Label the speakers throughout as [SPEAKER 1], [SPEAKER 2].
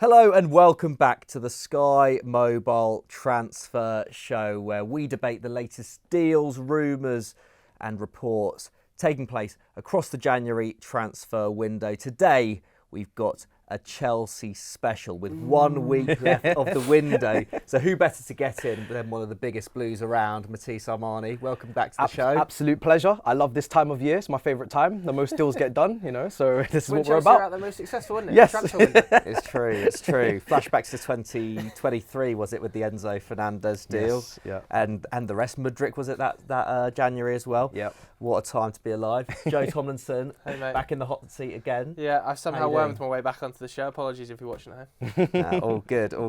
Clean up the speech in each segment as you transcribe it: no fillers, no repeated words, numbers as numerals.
[SPEAKER 1] Hello and welcome back to the Sky Mobile Transfer Show, where we debate the latest deals, rumours and reports taking place across the January transfer window. Today we've got a Chelsea special with 1 week left of the window. So who better to get in than one of the biggest blues around, Mathys Tel. Welcome back to the show.
[SPEAKER 2] Absolute pleasure. I love this time of year. It's my favourite time. The most deals get done, so this is what
[SPEAKER 3] Chelsea
[SPEAKER 2] we're about.
[SPEAKER 3] Are at the most successful, isn't it?
[SPEAKER 2] Yes.
[SPEAKER 3] Transfer window.
[SPEAKER 1] It's true. Flashbacks to 2023, was it, with the Enzo Fernandez deal?
[SPEAKER 2] Yes, yeah.
[SPEAKER 1] And the rest. Mudryk, was it that January as well?
[SPEAKER 2] Yep.
[SPEAKER 1] What a time to be alive. Joe Thomlinson,
[SPEAKER 3] Hey, mate.
[SPEAKER 1] back in the hot seat again.
[SPEAKER 3] Yeah, I've somehow
[SPEAKER 1] you
[SPEAKER 3] wormed
[SPEAKER 1] doing?
[SPEAKER 3] my way back onto the show. Apologies if you're watching at home.
[SPEAKER 1] All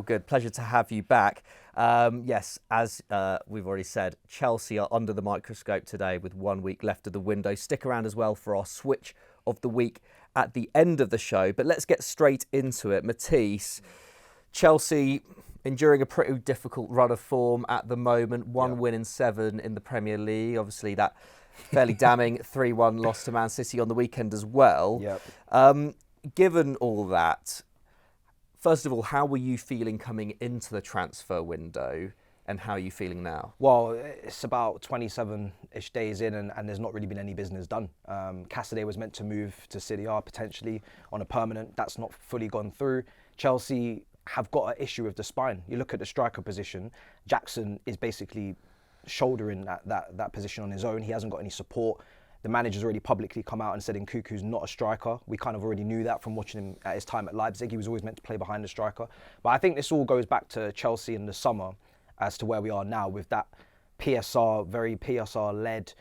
[SPEAKER 1] good. Pleasure to have you back. Yes, as we've already said, Chelsea are under the microscope today with 1 week left of the window. Stick around as well for our switch of the week at the end of the show. But let's get straight into it. Mathys, Chelsea enduring a pretty difficult run of form at the moment. One win in 7 in the Premier League. Obviously, that fairly damning 3-1 loss to Man City on the weekend as well.
[SPEAKER 2] Yep.
[SPEAKER 1] Given all that, first of all, how were you feeling coming into the transfer window and how are you feeling now?
[SPEAKER 2] Well, it's about 27-ish days in and there's not really been any business done. Cassidy was meant to move to City A potentially on a permanent. That's not fully gone through. Chelsea have got an issue with the spine. You look at the striker position, Jackson is basically shouldering that position on his own. He hasn't got any support. The manager's already publicly come out and said Nkunku's not a striker. We kind of already knew that from watching him at his time at Leipzig. He was always meant to play behind the striker. But I think this all goes back to Chelsea in the summer as to where we are now with that PSR, very PSR-led,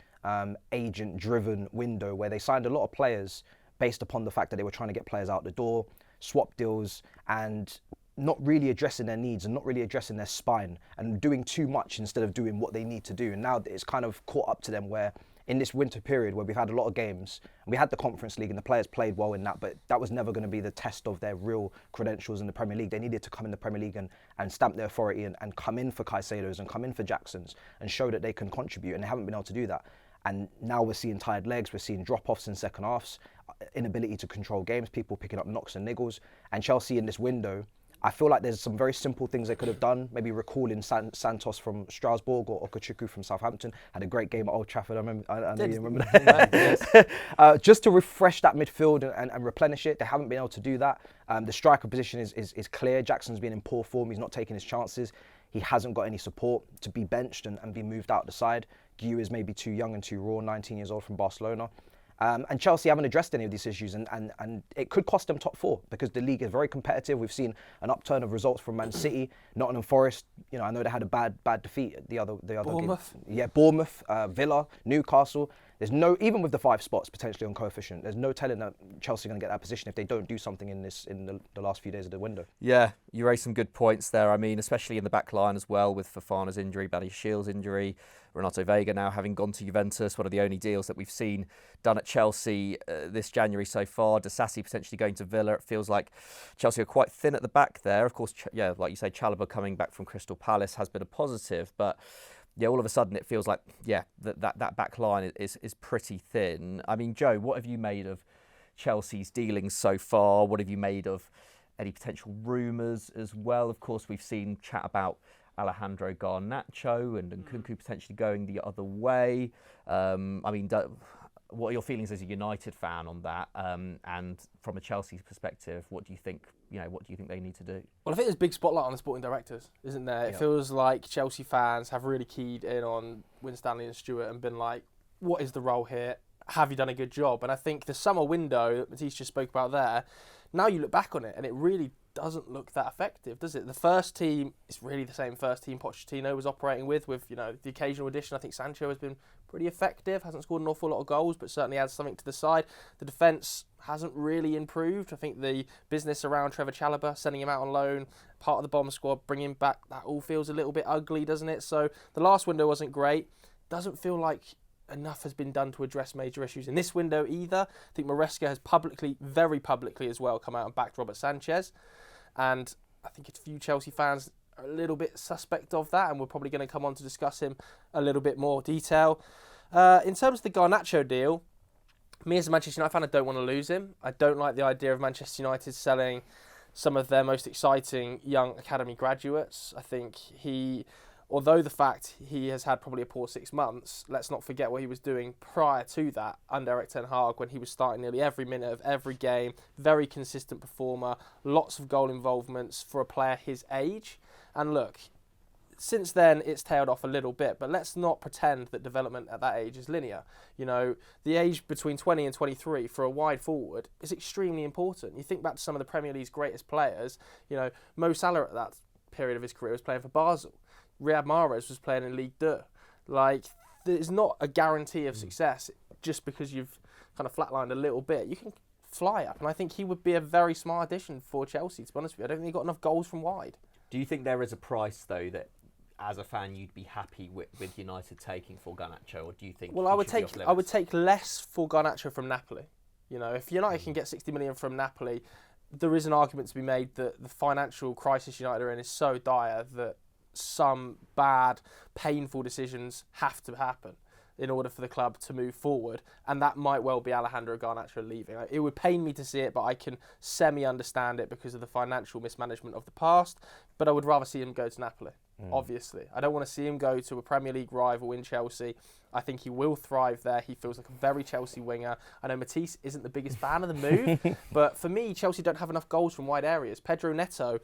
[SPEAKER 2] agent-driven window where they signed a lot of players based upon the fact that they were trying to get players out the door, swap deals, and not really addressing their needs and not really addressing their spine and doing too much instead of doing what they need to do. And now it's kind of caught up to them where in this winter period where we've had a lot of games, and we had the Conference League and the players played well in that, but that was never going to be the test of their real credentials in the Premier League. They needed to come in the Premier League and stamp their authority and come in for Caicedos and come in for Jacksons and show that they can contribute, and they haven't been able to do that. And now we're seeing tired legs, we're seeing drop-offs in second halves, inability to control games, people picking up knocks and niggles. And Chelsea in this window, I feel like there's some very simple things they could have done. Maybe recalling Santos from Strasbourg or Okachuku from Southampton. Had a great game at Old Trafford. I know you remember that. Just to refresh that midfield and replenish it. They haven't been able to do that. The striker position is clear. Jackson's been in poor form. He's not taking his chances. He hasn't got any support to be benched and be moved out the side. Guy is maybe too young and too raw, 19 years old from Barcelona. And Chelsea haven't addressed any of these issues and it could cost them top 4 because the league is very competitive. We've seen an upturn of results from Man City, Nottingham Forest. I know they had a bad defeat the other
[SPEAKER 3] Bournemouth.
[SPEAKER 2] game. Yeah, Bournemouth, Villa, Newcastle. There's no, even with the 5 spots potentially on coefficient, there's no telling that Chelsea are going to get that position if they don't do something in the last few days of the window.
[SPEAKER 1] Yeah, you raised some good points there. I mean, especially in the back line as well with Fofana's injury, Badiashiel's injury, Renato Veiga now having gone to Juventus, one of the only deals that we've seen done at Chelsea this January so far. Disasi potentially going to Villa. It feels like Chelsea are quite thin at the back there. Of course, like you say, Chalobah coming back from Crystal Palace has been a positive, but all of a sudden it feels like, that back line is pretty thin. I mean, Joe, what have you made of Chelsea's dealings so far? What have you made of any potential rumours as well? Of course, we've seen chat about Alejandro Garnacho and Nkunku potentially going the other way. What are your feelings as a United fan on that? And from a Chelsea perspective, what do you think? What do you think they need to do?
[SPEAKER 3] Well, I think there's a big spotlight on the sporting directors, isn't there? It feels like Chelsea fans have really keyed in on Winstanley and Stewart and been like, what is the role here? Have you done a good job? And I think the summer window that Mathys just spoke about there, now you look back on it and it really doesn't look that effective, does it? The first team is really the same first team Pochettino was operating with the occasional addition. I think Sancho has been pretty effective, hasn't scored an awful lot of goals, but certainly adds something to the side. The defence hasn't really improved. I think the business around Trevor Chalobah, sending him out on loan, part of the bomb squad, bringing him back, that all feels a little bit ugly, doesn't it? So the last window wasn't great. Doesn't feel like enough has been done to address major issues in this window either. I think Maresca has very publicly as well, come out and backed Robert Sanchez. And I think a few Chelsea fans are a little bit suspect of that, and we're probably going to come on to discuss him a little bit more detail. In terms of the Garnacho deal, me as a Manchester United fan, I don't want to lose him. I don't like the idea of Manchester United selling some of their most exciting young academy graduates. I think although the fact he has had probably a poor 6 months, let's not forget what he was doing prior to that under Erik ten Hag, when he was starting nearly every minute of every game, very consistent performer, lots of goal involvements for a player his age. And look, since then it's tailed off a little bit, but let's not pretend that development at that age is linear. You know, the age between 20 and 23 for a wide forward is extremely important. You think back to some of the Premier League's greatest players, you know, Mo Salah at that period of his career was playing for Basel. Riyad Mahrez was playing in Ligue 2. Like, there's not a guarantee of success just because you've kind of flatlined a little bit. You can fly up, and I think he would be a very smart addition for Chelsea, to be honest with you. I don't think he got enough goals from wide.
[SPEAKER 1] Do you think there is a price, though, that as a fan you'd be happy with United taking for Garnacho, or do you think? Well, I would
[SPEAKER 3] take less for Garnacho from Napoli. You know, if United can get 60 million from Napoli, there is an argument to be made that the financial crisis United are in is so dire that some bad, painful decisions have to happen in order for the club to move forward, and that might well be Alejandro Garnacho leaving. It would pain me to see it, but I can semi-understand it because of the financial mismanagement of the past, but I would rather see him go to Napoli, obviously. I don't want to see him go to a Premier League rival in Chelsea. I think he will thrive there. He feels like a very Chelsea winger. I know Mathys isn't the biggest fan of the move, but for me, Chelsea don't have enough goals from wide areas. Pedro Neto,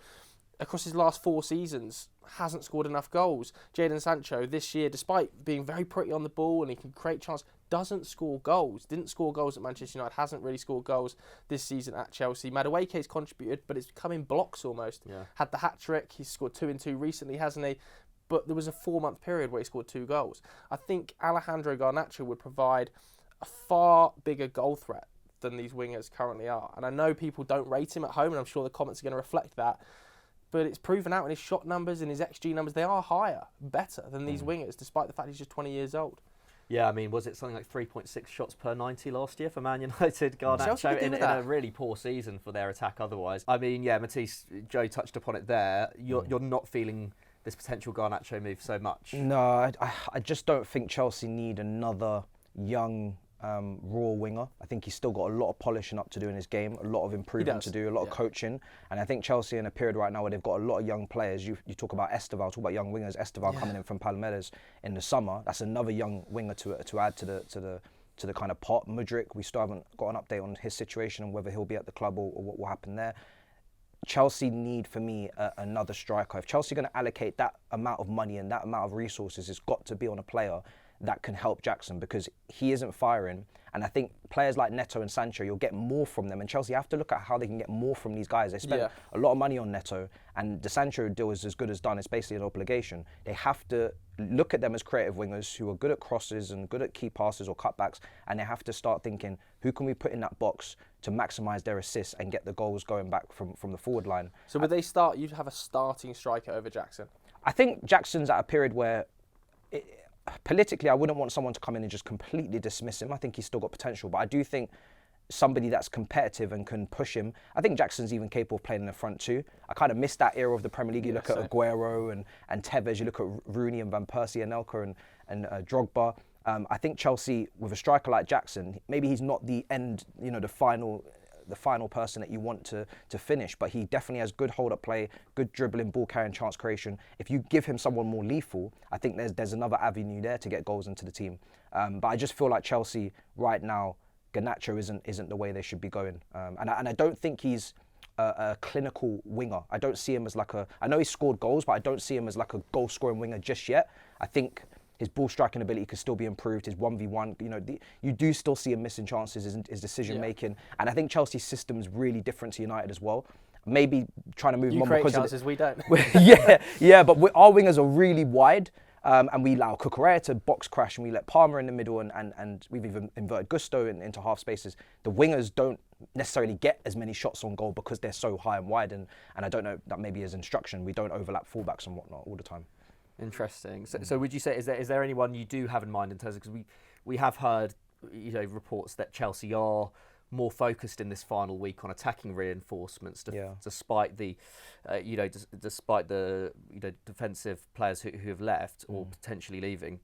[SPEAKER 3] across his last 4 seasons, hasn't scored enough goals. Jadon Sancho this year, despite being very pretty on the ball and he can create chance, doesn't score goals. Didn't score goals at Manchester United, hasn't really scored goals this season at Chelsea. Madueke's contributed, but it's come in blocks almost. Yeah. Had the hat-trick, he's scored 2 in 2 recently, hasn't he? But there was a 4-month period where he scored 2 goals. I think Alejandro Garnacho would provide a far bigger goal threat than these wingers currently are. And I know people don't rate him at home, and I'm sure the comments are going to reflect that. But it's proven out in his shot numbers and his XG numbers. They are higher, better than these wingers, despite the fact he's just 20 years old.
[SPEAKER 1] Yeah, I mean, was it something like 3.6 shots per 90 last year for Man United? Garnacho in a really poor season for their attack otherwise. I mean, yeah, Mathys, Joe touched upon it there. You're not feeling this potential Garnacho move so much.
[SPEAKER 2] No, I just don't think Chelsea need another young raw winger. I think he's still got a lot of polishing up to do in his game, a lot of improvement to do, a lot of coaching. And I think Chelsea in a period right now where they've got a lot of young players. You talk about Esteval, talk about young wingers. Esteval coming in from Palmeiras in the summer. That's another young winger to add to the kind of pot. Mudryk, we still haven't got an update on his situation and whether he'll be at the club or what will happen there. Chelsea need, for me, another striker. If Chelsea are going to allocate that amount of money and that amount of resources, it's got to be on a player that can help Jackson, because he isn't firing. And I think players like Neto and Sancho, you'll get more from them. And Chelsea have to look at how they can get more from these guys. They spent a lot of money on Neto, and the Sancho deal is as good as done. It's basically an obligation. They have to look at them as creative wingers who are good at crosses and good at key passes or cutbacks, and they have to start thinking, who can we put in that box to maximise their assists and get the goals going back from the forward line.
[SPEAKER 3] So would you'd have a starting striker over Jackson?
[SPEAKER 2] I think Jackson's at a period where... politically, I wouldn't want someone to come in and just completely dismiss him. I think he's still got potential, but I do think somebody that's competitive and can push him. I think Jackson's even capable of playing in the front too. I kind of miss that era of the Premier League. You look at Aguero and Tevez, you look at Rooney and Van Persie and Anelka and Drogba. I think Chelsea, with a striker like Jackson, maybe he's not the end, the final person that you want to finish, but he definitely has good hold-up play, good dribbling, ball-carrying, chance creation. If you give him someone more lethal, I think there's another avenue there to get goals into the team. But I just feel like Chelsea right now, Garnacho isn't the way they should be going. And I don't think he's a clinical winger. I don't see him as I know he scored goals, but I don't see him as like a goal-scoring winger just yet. I think his ball striking ability could still be improved. His 1v1, you do still see him missing chances, his decision making, and I think Chelsea's system is really different to United as well. Maybe trying to move him on because
[SPEAKER 3] chances, we don't.
[SPEAKER 2] but our wingers are really wide, and we allow Cucurella to box crash, and we let Palmer in the middle, and we've even inverted Gusto into half spaces. The wingers don't necessarily get as many shots on goal because they're so high and wide, and I don't know, that maybe is instruction. We don't overlap fullbacks and whatnot all the time.
[SPEAKER 1] Interesting. So would you say, is there anyone you do have in mind in terms of, because we have heard reports that Chelsea are more focused in this final week on attacking reinforcements, despite the defensive players who have left or potentially leaving.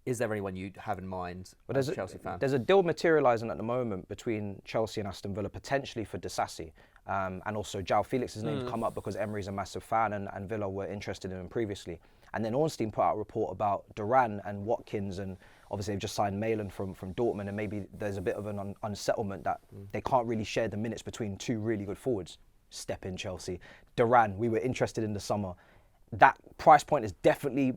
[SPEAKER 1] Is there anyone you have in mind as a Chelsea fan?
[SPEAKER 2] There's a deal materialising at the moment between Chelsea and Aston Villa, potentially for Disasi. And also João Felix's name's come up because Emery's a massive fan and Villa were interested in him previously. And then Ornstein put out a report about Duran and Watkins, and obviously they've just signed Malin from Dortmund, and maybe there's a bit of an unsettlement that they can't really share the minutes between two really good forwards. Step in Chelsea. Duran, we were interested in the summer. That price point is definitely,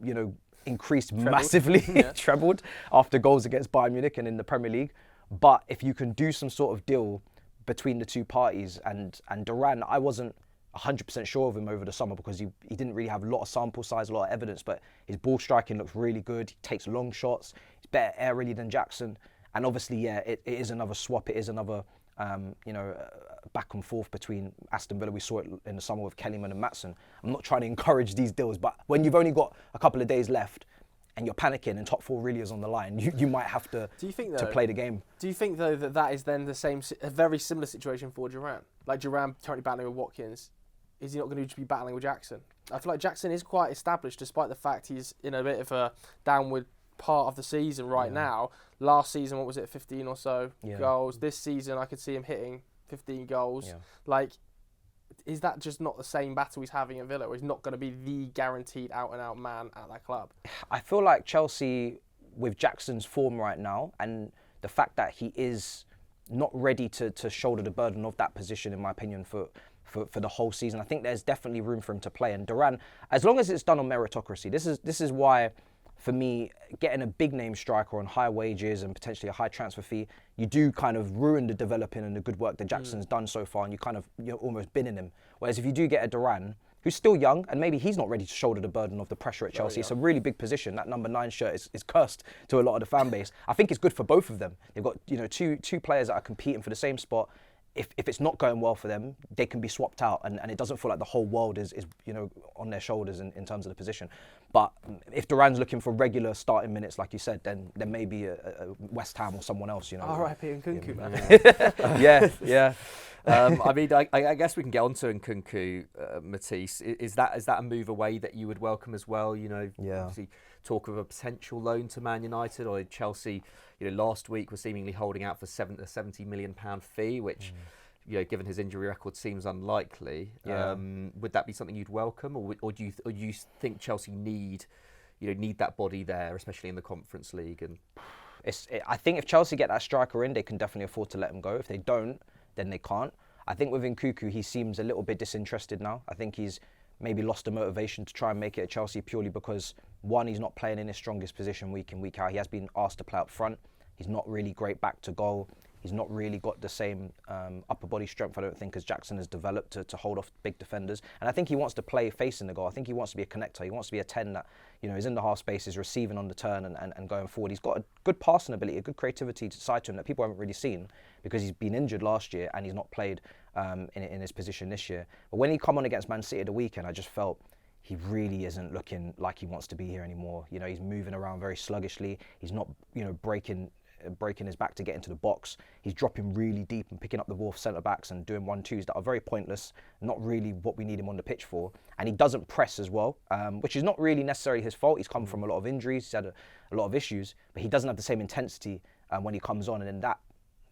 [SPEAKER 2] increased massively, trebled after goals against Bayern Munich and in the Premier League. But if you can do some sort of deal between the two parties, and Duran, I wasn't 100% sure of him over the summer because he didn't really have a lot of sample size, a lot of evidence, but his ball striking looks really good. He takes long shots. He's better aerially than Jackson. And obviously, it is another swap. It is another, back and forth between Aston Villa. We saw it in the summer with Kellyman and Maatsen. I'm not trying to encourage these deals, but when you've only got a couple of days left and you're panicking and top four really is on the line, you might have to play the game.
[SPEAKER 3] Do you think, though, that is then a very similar situation for Duran? Like Duran currently battling with Watkins. Is he not going to be battling with Jackson? I feel like Jackson is quite established despite the fact he's in a bit of a downward part of the season right now. Last season, what was it, 15 or so goals? This season, I could see him hitting 15 goals. Yeah. Like, is that just not the same battle he's having at Villa, or he's not going to be the guaranteed out-and-out man at that club?
[SPEAKER 2] I feel like Chelsea, with Jackson's form right now, and the fact that he is not ready to shoulder the burden of that position, in my opinion, for the whole season, I think there's definitely room for him to play. And Duran, as long as it's done on meritocracy, this is why, for me, getting a big name striker on high wages and potentially a high transfer fee, you do kind of ruin the developing and the good work that Jackson's done so far, and you're almost binning him. Whereas if you do get a Duran, who's still young, and maybe he's not ready to shoulder the burden of the pressure at Chelsea. It's a really big position. That number 9 shirt is cursed to a lot of the fan base. I think it's good for both of them. They've got two players that are competing for the same spot. If it's not going well for them, they can be swapped out, and it doesn't feel like the whole world is on their shoulders in terms of the position. But if Duran's looking for regular starting minutes, like you said, then maybe a West Ham or someone else.
[SPEAKER 3] R.I.P. Nkunku, man.
[SPEAKER 2] Yeah.
[SPEAKER 1] I mean, I guess we can get on to Nkunku, Mathys. Is that a move away that you would welcome as well? Obviously talk of a potential loan to Man United, or Chelsea, last week was seemingly holding out for a £70 million fee, which, given his injury record, seems unlikely.
[SPEAKER 2] Yeah.
[SPEAKER 1] Would that be something you'd welcome, or do you think Chelsea need that body there, especially in the Conference League? And
[SPEAKER 2] I think if Chelsea get that striker in, they can definitely afford to let him go. If they don't, then they can't. I think with Nkunku, he seems a little bit disinterested now. I think he's maybe lost the motivation to try and make it at Chelsea purely because, one, he's not playing in his strongest position week in, week out. He has been asked to play up front. He's not really great back to goal. He's not really got the same upper body strength, I don't think, as Jackson has developed to hold off big defenders. And I think he wants to play facing the goal. I think he wants to be a connector. He wants to be a 10 that, is in the half space, is receiving on the turn and going forward. He's got a good passing ability, a good creativity side to him that people haven't really seen because he's been injured last year and he's not played in his position this year. But when he come on against Man City at the weekend, I just felt he really isn't looking like he wants to be here anymore. He's moving around very sluggishly. He's not, breaking his back to get into the box. He's dropping really deep and picking up the ball for centre-backs and doing 1-2s that are very pointless, not really what we need him on the pitch for. And he doesn't press as well, which is not really necessarily his fault. He's come from a lot of injuries, he's had a lot of issues, but he doesn't have the same intensity when he comes on, and then that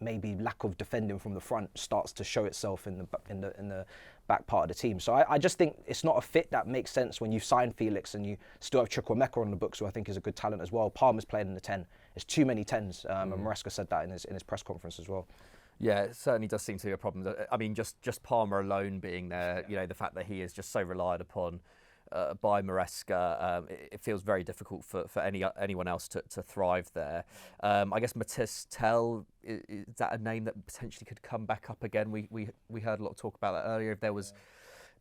[SPEAKER 2] maybe lack of defending from the front starts to show itself in the back part of the team. So I just think it's not a fit that makes sense when you sign Felix and you still have Chukwuemeka on the books, who I think is a good talent as well. Palmer's playing in the 10. There's too many 10s, and Maresca said that in his press conference as well.
[SPEAKER 1] Yeah, it certainly does seem to be a problem. I mean, just Palmer alone being there, the fact that he is just so relied upon by Maresca, it feels very difficult for anyone else to thrive there. I guess Mathys Tel, is that a name that potentially could come back up again? We heard a lot of talk about that earlier. If there was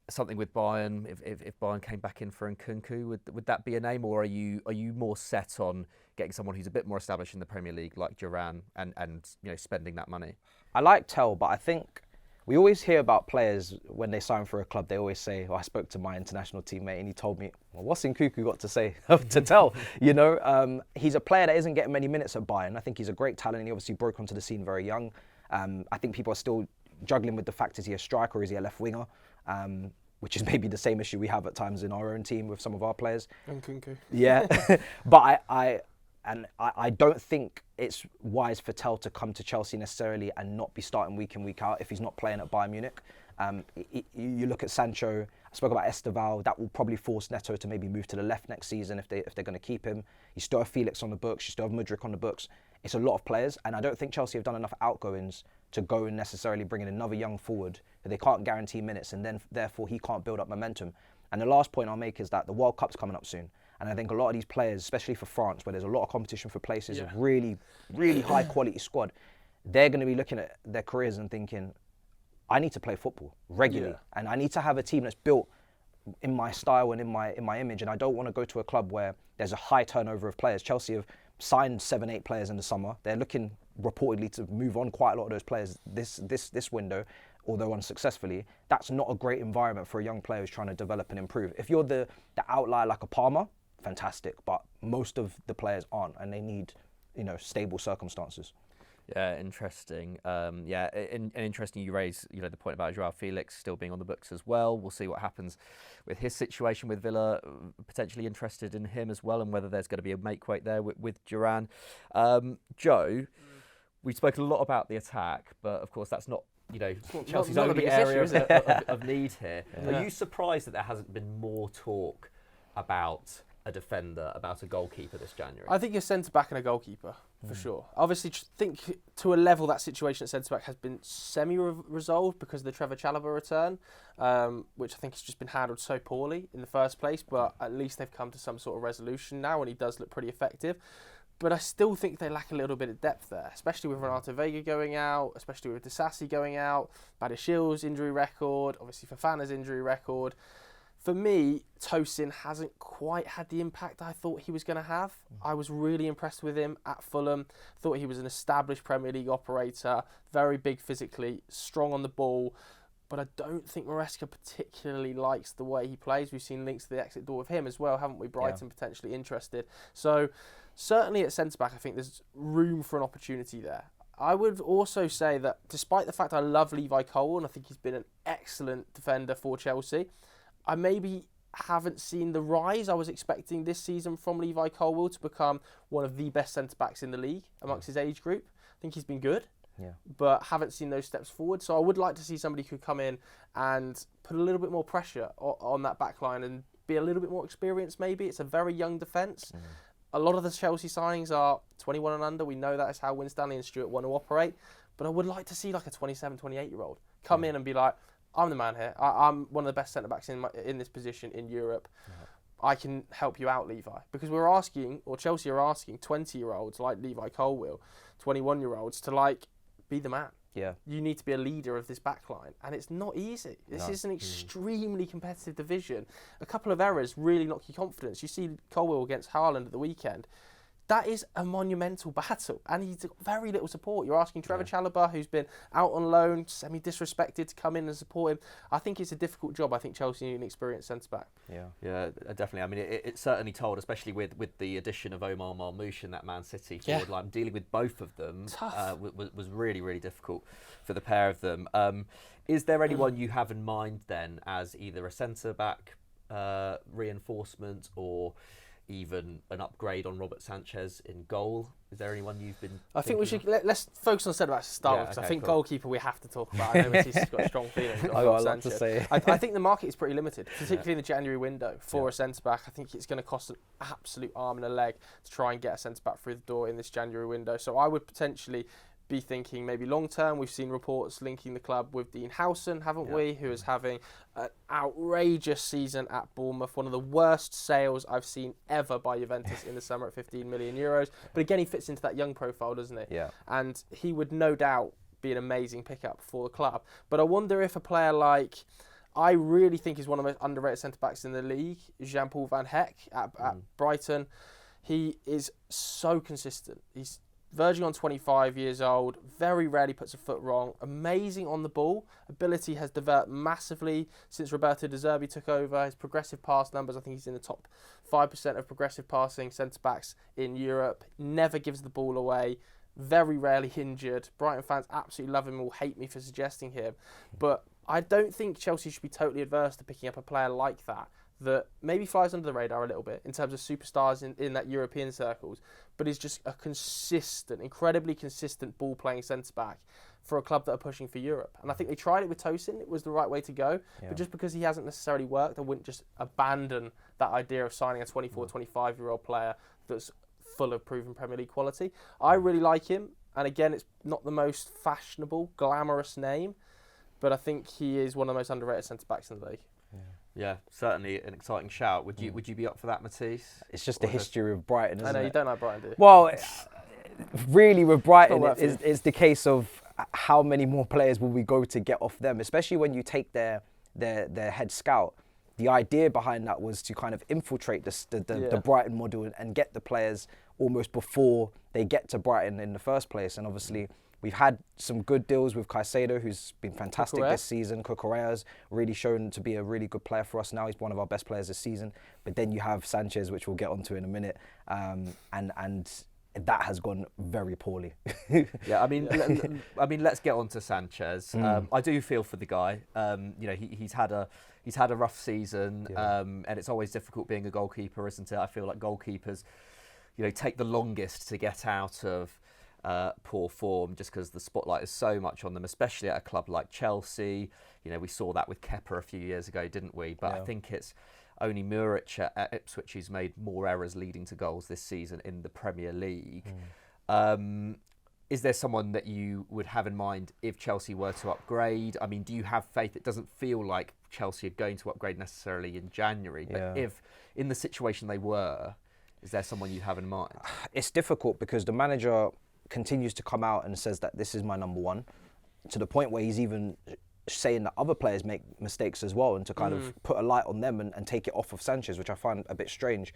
[SPEAKER 1] something with Bayern, if Bayern came back in for Nkunku, would that be a name, or are you more set on getting someone who's a bit more established in the Premier League like Duran and spending that money? I
[SPEAKER 2] like Tel, but I think we always hear about players when they sign for a club. They always say, I spoke to my international teammate and he told me, well, what's Nkunku got to say to Tel? He's a player that isn't getting many minutes at Bayern. I think he's a great talent. He obviously broke onto the scene very young. I think people are still juggling with the fact, is he a striker or is he a left winger? Which is maybe the same issue we have at times in our own team with some of our players.
[SPEAKER 3] Nkunku.
[SPEAKER 2] Yeah, but And I don't think it's wise for Tel to come to Chelsea necessarily and not be starting week in, week out if he's not playing at Bayern Munich. You look at Sancho, I spoke about Esteval, that will probably force Neto to maybe move to the left next season if they're going to keep him. You still have Felix on the books, you still have Mudryk on the books. It's a lot of players, and I don't think Chelsea have done enough outgoings to go and necessarily bring in another young forward that they can't guarantee minutes, and then therefore he can't build up momentum. And the last point I'll make is that the World Cup's coming up soon. And I think a lot of these players, especially for France, where there's a lot of competition for places, a really, really high quality squad, they're going to be looking at their careers and thinking, I need to play football regularly. And I need to have a team that's built in my style and in my image. And I don't want to go to a club where there's a high turnover of players. Chelsea have signed 7-8 players in the summer. They're looking reportedly to move on quite a lot of those players this window, although unsuccessfully. That's not a great environment for a young player who's trying to develop and improve. If you're the outlier like a Palmer, fantastic, but most of the players aren't, and they need, stable circumstances.
[SPEAKER 1] Yeah, interesting. And interesting you raise, the point about Joao Felix still being on the books as well. We'll see what happens with his situation with Villa, potentially interested in him as well, and whether there's going to be a make weight there with Duran. Joe, we've spoken a lot about the attack, but of course that's not Chelsea's only area of need here. Yeah. Are you surprised that there hasn't been more talk about a defender, about a goalkeeper this January?
[SPEAKER 3] I think a centre-back and a goalkeeper, for sure. Obviously, think to a level that situation at centre-back has been semi-resolved because of the Trevor Chalobah return, which I think has just been handled so poorly in the first place, but at least they've come to some sort of resolution now, and he does look pretty effective. But I still think they lack a little bit of depth there, especially with Renato Veiga going out, especially with Disasi going out, Badiashiel's injury record, obviously Fofana's injury record. For me, Tosin hasn't quite had the impact I thought he was going to have. I was really impressed with him at Fulham. Thought he was an established Premier League operator, very big physically, strong on the ball. But I don't think Maresca particularly likes the way he plays. We've seen links to the exit door with him as well, haven't we? Brighton potentially interested. So certainly at centre-back, I think there's room for an opportunity there. I would also say that despite the fact I love Levi Colwill, and I think he's been an excellent defender for Chelsea, I maybe haven't seen the rise I was expecting this season from Levi Colwill to become one of the best centre-backs in the league amongst his age group. I think he's been good, but haven't seen those steps forward. So I would like to see somebody who could come in and put a little bit more pressure on that back line and be a little bit more experienced maybe. It's a very young defence. A lot of the Chelsea signings are 21 and under. We know that is how Winstanley and Stewart want to operate. But I would like to see like a 27, 28-year-old come in and be like, I'm the man here. I'm one of the best centre-backs in this position in Europe. I can help you out, Levi. Because we're asking, or Chelsea are asking, 20-year-olds like Levi Colwill, 21-year-olds to be the man. Yeah. You need to be a leader of this backline. And it's not easy. This is an extremely competitive division. A couple of errors really knock your confidence. You see Colwill against Haaland at the weekend. That is a monumental battle, and he's got very little support. You're asking Trevor Chalobah, who's been out on loan, semi-disrespected, to come in and support him. I think it's a difficult job. I think Chelsea need an experienced centre-back.
[SPEAKER 1] Yeah, definitely. I mean, it certainly told, especially with the addition of Omar Marmoush and that Man City forward line. Dealing with both of them was really, really difficult for the pair of them. Is there anyone you have in mind then as either a centre-back reinforcement or even an upgrade on Robert Sanchez in goal? Is there anyone you've been
[SPEAKER 3] I think we should let's focus on centre-backs to start with, because I think goalkeeper we have to talk about. I know Mathys has got strong feelings on Robert Sanchez. To say. I think the market is pretty limited, particularly in the January window for a centre-back. I think it's going to cost an absolute arm and a leg to try and get a centre-back through the door in this January window. So I would potentially be thinking maybe long term. We've seen reports linking the club with Dean Howson, haven't we, who is having an outrageous season at Bournemouth, one of the worst sales I've seen ever by Juventus in the summer at 15 million euros. But again, he fits into that young profile, doesn't he? Yeah. And he would no doubt be an amazing pickup for the club. But I wonder if a player like, I really think is one of the most underrated centre-backs in the league, Jean-Paul Van Heck at Brighton. He is so consistent. He's verging on 25 years old, very rarely puts a foot wrong, amazing on the ball. Ability has developed massively since Roberto De Zerbi took over. His progressive pass numbers, I think he's in the top 5% of progressive passing centre-backs in Europe. Never gives the ball away, very rarely injured. Brighton fans absolutely love him and will hate me for suggesting him. But I don't think Chelsea should be totally adverse to picking up a player like that that maybe flies under the radar a little bit in terms of superstars in that European circles, but is just a incredibly consistent ball-playing centre-back for a club that are pushing for Europe. And I think they tried it with Tosin. It was the right way to go. Yeah. But just because he hasn't necessarily worked, I wouldn't just abandon that idea of signing a 24, 25-year-old player that's full of proven Premier League quality. I really like him. And again, it's not the most fashionable, glamorous name, but I think he is one of the most underrated centre-backs in the league.
[SPEAKER 1] Yeah, certainly an exciting shout. Would you be up for that, Mathys?
[SPEAKER 2] It's just the history of Brighton, isn't it?
[SPEAKER 3] I know, you don't like Brighton, do you?
[SPEAKER 2] Well, really with Brighton, it's the case of how many more players will we go to get off them, especially when you take their head scout. The idea behind that was to kind of infiltrate the Brighton model and get the players almost before they get to Brighton in the first place. And obviously, we've had some good deals with Caicedo, who's been fantastic this season. Cucurella's really shown to be a really good player for us now. He's one of our best players this season. But then you have Sanchez, which we'll get onto in a minute, and that has gone very poorly.
[SPEAKER 1] Yeah, I mean, let's get on to Sanchez. I do feel for the guy. He's had a rough season, and it's always difficult being a goalkeeper, isn't it? I feel like goalkeepers, take the longest to get out of poor form, just because the spotlight is so much on them, especially at a club like Chelsea. We saw that with Kepa a few years ago, didn't we? But I think it's only Muric at Ipswich who's made more errors leading to goals this season in the Premier League. Is there someone that you would have in mind if Chelsea were to upgrade? I mean, do you have faith? It doesn't feel like Chelsea are going to upgrade necessarily in January, but if in the situation they were, is there someone you have in mind?
[SPEAKER 2] It's difficult because the manager continues to come out and says that this is my number one, to the point where he's even saying that other players make mistakes as well, and to kind of put a light on them and take it off of Sanchez, which I find a bit strange.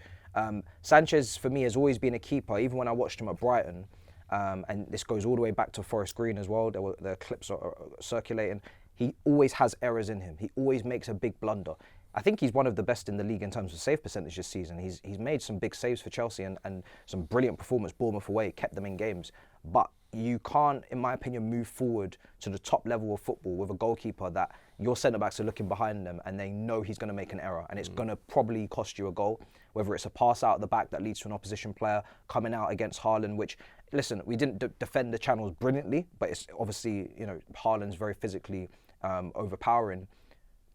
[SPEAKER 2] Sanchez, for me, has always been a keeper, even when I watched him at Brighton, and this goes all the way back to Forest Green as well. The clips are circulating. He always has errors in him. He always makes a big blunder. I think he's one of the best in the league in terms of save percentage this season. He's made some big saves for Chelsea and some brilliant performance. Bournemouth away, kept them in games. But you can't, in my opinion, move forward to the top level of football with a goalkeeper that your centre-backs are looking behind them and they know he's going to make an error, and it's going to probably cost you a goal, whether it's a pass out the back that leads to an opposition player coming out against Haaland, which, listen, we didn't defend the channels brilliantly, but it's obviously, Haaland's very physically overpowering.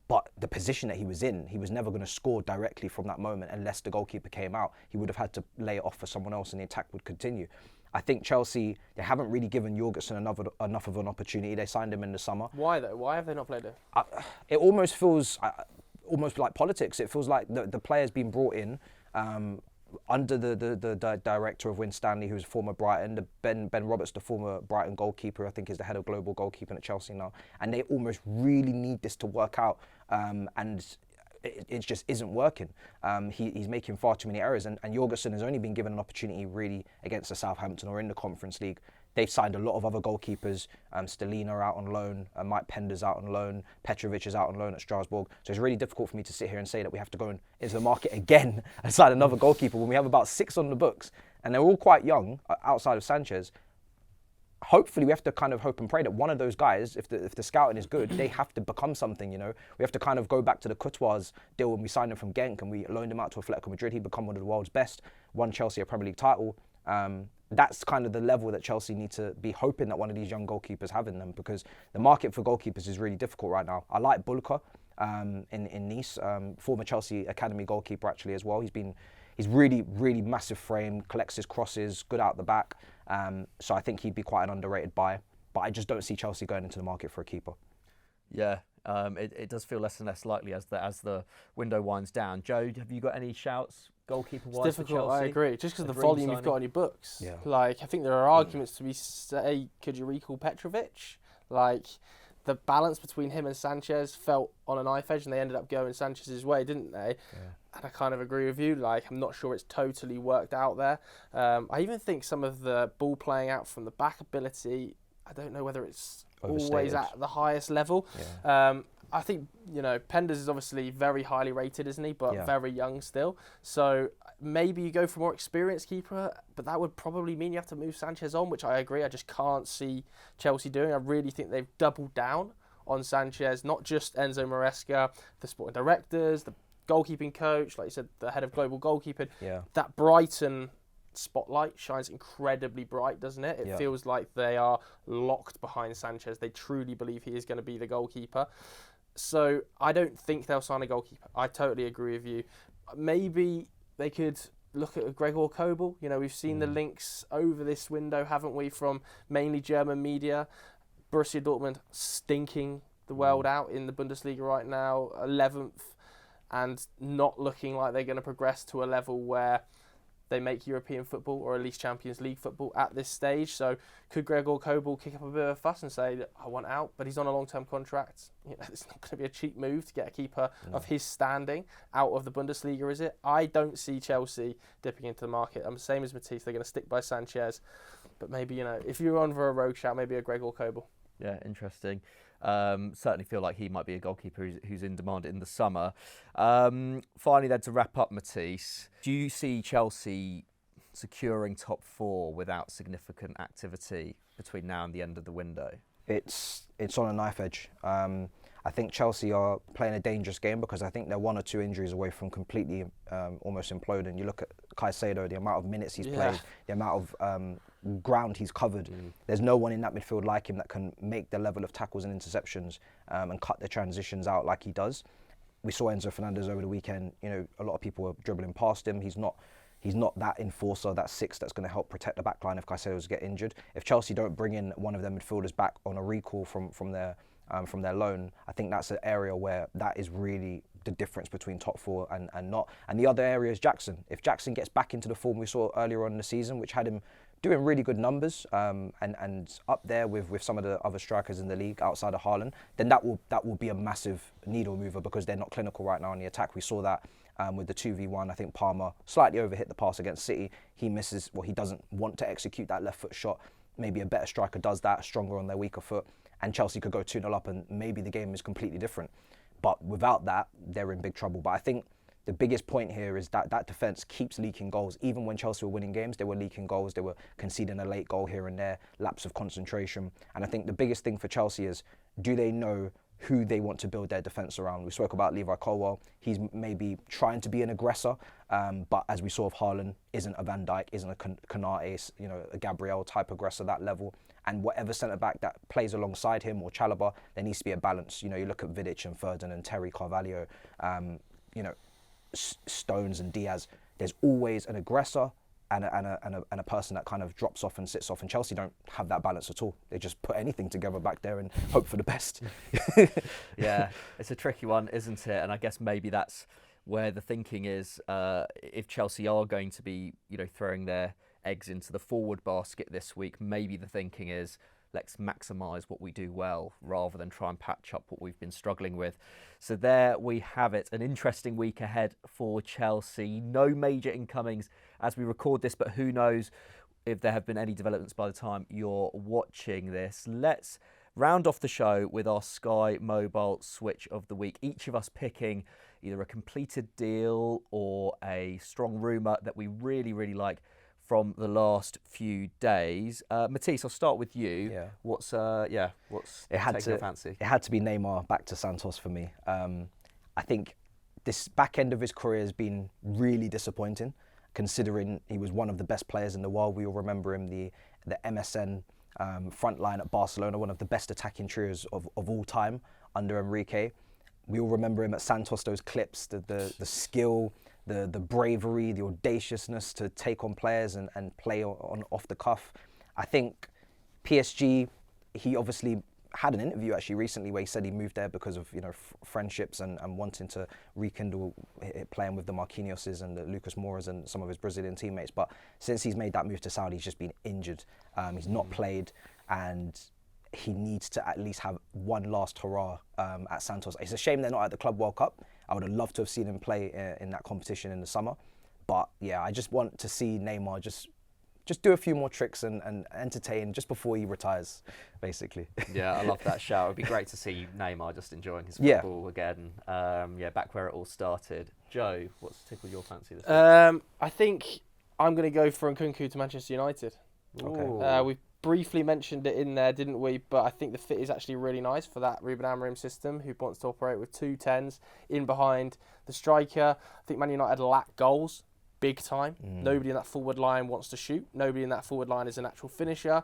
[SPEAKER 2] But the position that he was in, he was never going to score directly from that moment unless the goalkeeper came out. He would have had to lay it off for someone else and the attack would continue. I think Chelsea, they haven't really given Jorgensen enough of an opportunity. They signed him in the summer.
[SPEAKER 3] Why though? Why have they not played it?
[SPEAKER 2] It almost feels almost like politics. It feels like the player's been brought in under the director of Winstanley, who's former Brighton. Ben Roberts, the former Brighton goalkeeper, I think is the head of global goalkeeping at Chelsea now. And they almost really need this to work out. And it just isn't working. He's making far too many errors, and Jorgensen has only been given an opportunity really against the Southampton or in the Conference League. They've signed a lot of other goalkeepers. Stellina out on loan, Mike Pender's out on loan, Petrovic is out on loan at Strasbourg. So it's really difficult for me to sit here and say that we have to go into the market again and sign another goalkeeper when we have about 6 on the books, and they're all quite young outside of Sanchez. Hopefully we have to kind of hope and pray that one of those guys, if the scouting is good, they have to become something, We have to kind of go back to the Courtois deal when we signed him from Genk and we loaned him out to Atletico Madrid. He become one of the world's best, won Chelsea a Premier League title. That's kind of the level that Chelsea need to be hoping that one of these young goalkeepers have in them, because the market for goalkeepers is really difficult right now. I like Bulka in Nice, former Chelsea Academy goalkeeper actually as well. He's really, really massive frame, collects his crosses, good out the back. So I think he'd be quite an underrated buy. But I just don't see Chelsea going into the market for a keeper.
[SPEAKER 1] Yeah, it does feel less and less likely as the window winds down. Joe, have you got any shouts goalkeeper-wise
[SPEAKER 3] it's difficult,
[SPEAKER 1] for Chelsea?
[SPEAKER 3] I agree. Just because of the volume you've got on your books.
[SPEAKER 2] Yeah.
[SPEAKER 3] I think there are arguments to be say, could you recall Petrovic? The balance between him and Sanchez felt on a knife edge, and they ended up going Sanchez's way, didn't they? Yeah. And I kind of agree with you. I'm not sure it's totally worked out there. I even think some of the ball playing out from the back ability, I don't know whether it's always at the highest level. Yeah. I think, Penders is obviously very highly rated, isn't he? But very young still. So maybe you go for a more experienced keeper, but that would probably mean you have to move Sanchez on, which I agree. I just can't see Chelsea doing. I really think they've doubled down on Sanchez, not just Enzo Maresca, the sporting directors, the goalkeeping coach, like you said, the head of global goalkeeping.
[SPEAKER 2] Yeah.
[SPEAKER 3] That Brighton spotlight shines incredibly bright, doesn't it? It feels like they are locked behind Sanchez. They truly believe he is going to be the goalkeeper. So I don't think they'll sign a goalkeeper. I totally agree with you. Maybe they could look at Gregor Kobel. You know, we've seen the links over this window, haven't we, from mainly German media. Borussia Dortmund stinking the world out in the Bundesliga right now, 11th, and not looking like they're going to progress to a level where they make European football or at least Champions League football at this stage. So could Gregor Kobel kick up a bit of a fuss and say, I want out, but he's on a long-term contract? You know, it's not going to be a cheap move to get a keeper of his standing out of the Bundesliga, is it? I don't see Chelsea dipping into the market. I'm the same as Mathys. They're going to stick by Sanchez. But maybe, you know, if you're on for a rogue shout, maybe a Gregor Kobel.
[SPEAKER 1] Yeah, interesting. Certainly feel like he might be a goalkeeper who's in demand in the summer. Finally, then, to wrap up, Mathys, do you see Chelsea securing top 4 without significant activity between now and the end of the window?
[SPEAKER 2] It's on a knife edge. I think Chelsea are playing a dangerous game because I think they're 1 or 2 injuries away from completely almost imploding. You look at Caicedo, the amount of minutes he's played, the amount of ground he's covered. There's no one in that midfield like him that can make the level of tackles and interceptions and cut the transitions out like he does. We saw Enzo Fernandez over the weekend. You know, a lot of people were dribbling past him. He's not that enforcer, that 6 that's going to help protect the back line if Caicedo's get injured. If Chelsea don't bring in one of their midfielders back on a recall from their loan, I think that's an area where that is really the difference between top 4 and not. And the other area is Jackson. If Jackson gets back into the form we saw earlier on in the season, which had him doing really good numbers and up there with some of the other strikers in the league outside of Haaland, then that will be a massive needle mover because they're not clinical right now in the attack. We saw that with the 2v1. I think Palmer slightly overhit the pass against City. He misses, he doesn't want to execute that left foot shot. Maybe a better striker does that, stronger on their weaker foot, and Chelsea could go 2-0 up and maybe the game is completely different. But without that, they're in big trouble. But I think the biggest point here is that defence keeps leaking goals. Even when Chelsea were winning games, they were leaking goals. They were conceding a late goal here and there, lapse of concentration. And I think the biggest thing for Chelsea is, do they know who they want to build their defence around? We spoke about Levi Colwill. He's maybe trying to be an aggressor, but as we saw of Haaland, isn't a Van Dijk, isn't a Konate, a Gabriel type aggressor, that level. And whatever centre-back that plays alongside him or Chalobah, there needs to be a balance. You look at Vidic and Ferdinand, Terry, Carvalho, Stones and Diaz. There's always an aggressor and a person that kind of drops off and sits off. And Chelsea don't have that balance at all. They just put anything together back there and hope for the best.
[SPEAKER 1] Yeah, it's a tricky one, isn't it? And I guess maybe that's where the thinking is. If Chelsea are going to be, throwing their eggs into the forward basket this week, maybe the thinking is, let's maximise what we do well rather than try and patch up what we've been struggling with. So there we have it. An interesting week ahead for Chelsea. No major incomings as we record this, but who knows if there have been any developments by the time you're watching this. Let's round off the show with our Sky Mobile Switch of the week. Each of us picking either a completed deal or a strong rumour that we really, really like from the last few days. Mathys, I'll start with you.
[SPEAKER 2] Yeah.
[SPEAKER 1] What's taking your fancy?
[SPEAKER 2] It had to be Neymar back to Santos for me. I think this back end of his career has been really disappointing, considering he was one of the best players in the world. We all remember him, the MSN front line at Barcelona, one of the best attacking trios of all time under Enrique. We all remember him at Santos, those clips, the skill, the bravery, the audaciousness to take on players and play on off the cuff. I think PSG, he obviously had an interview actually recently where he said he moved there because of friendships and wanting to rekindle playing with the Marquinhoses and the Lucas Moura's and some of his Brazilian teammates. But since he's made that move to Saudi, he's just been injured. He's not played, and he needs to at least have one last hurrah at Santos. It's a shame they're not at the Club World Cup. I would have loved to have seen him play in that competition in the summer. But yeah, I just want to see Neymar just do a few more tricks and entertain just before he retires, basically.
[SPEAKER 1] Yeah, I love that shout. It'd be great to see Neymar just enjoying his football again. Back where it all started. Joe, what's tickled your fancy this week?
[SPEAKER 3] I think I'm going to go for Nkunku to Manchester United.
[SPEAKER 2] Okay.
[SPEAKER 3] We've briefly mentioned it in there, didn't we? But I think the fit is actually really nice for that Ruben Amorim system, who wants to operate with 2 10s in behind the striker. I think Man United lack goals, big time. Nobody in that forward line wants to shoot. Nobody in that forward line is an actual finisher.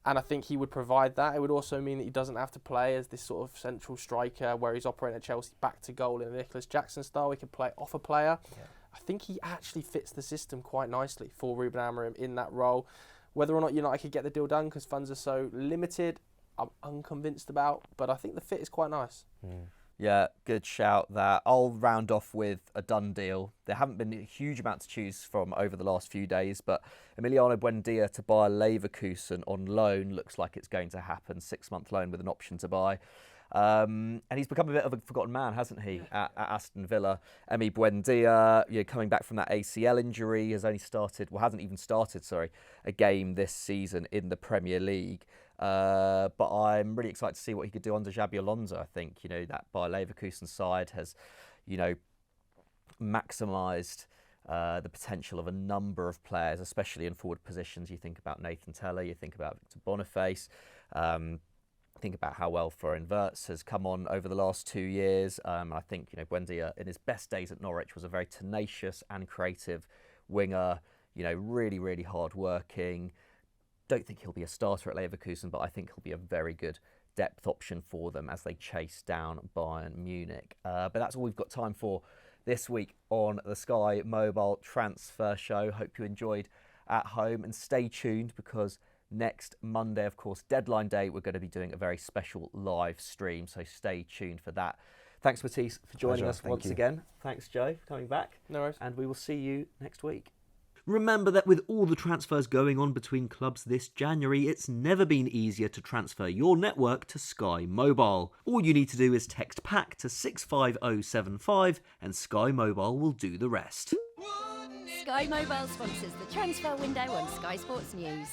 [SPEAKER 3] And I think he would provide that. It would also mean that he doesn't have to play as this sort of central striker where he's operating at Chelsea back to goal in a Nicolas Jackson style. He can play off a player. Yeah. I think he actually fits the system quite nicely for Ruben Amorim in that role. Whether or not United could get the deal done because funds are so limited, I'm unconvinced about. But I think the fit is quite nice.
[SPEAKER 1] Yeah, good shout there. I'll round off with a done deal. There haven't been a huge amount to choose from over the last few days, but Emiliano Buendia to buy Leverkusen on loan looks like it's going to happen. 6-month loan with an option to buy. And he's become a bit of a forgotten man, hasn't he, at Aston Villa. Emi Buendia, coming back from that ACL injury, hasn't even started, a game this season in the Premier League. But I'm really excited to see what he could do under Xabi Alonso. I think, that Bayer Leverkusen side has, maximised the potential of a number of players, especially in forward positions. You think about Nathan Teller, you think about Victor Boniface, think about how well Florian Wirtz has come on over the last 2 years. I think, Buendia in his best days at Norwich was a very tenacious and creative winger, really, really hard-working. Don't think he'll be a starter at Leverkusen, but I think he'll be a very good depth option for them as they chase down Bayern Munich. But that's all we've got time for this week on the Sky Mobile Transfer Show. Hope you enjoyed at home, and stay tuned because next Monday, of course, deadline day, we're going to be doing a very special live stream, so stay tuned for that. Thanks, Mathys, for joining us once again. Thanks, Joe, for coming back.
[SPEAKER 3] No worries.
[SPEAKER 1] And we will see you next week.
[SPEAKER 4] Remember that with all the transfers going on between clubs this January, it's never been easier to transfer your network to Sky Mobile. All you need to do is text PACK to 65075 and Sky Mobile will do the rest.
[SPEAKER 5] Sky Mobile sponsors the transfer window on Sky Sports News.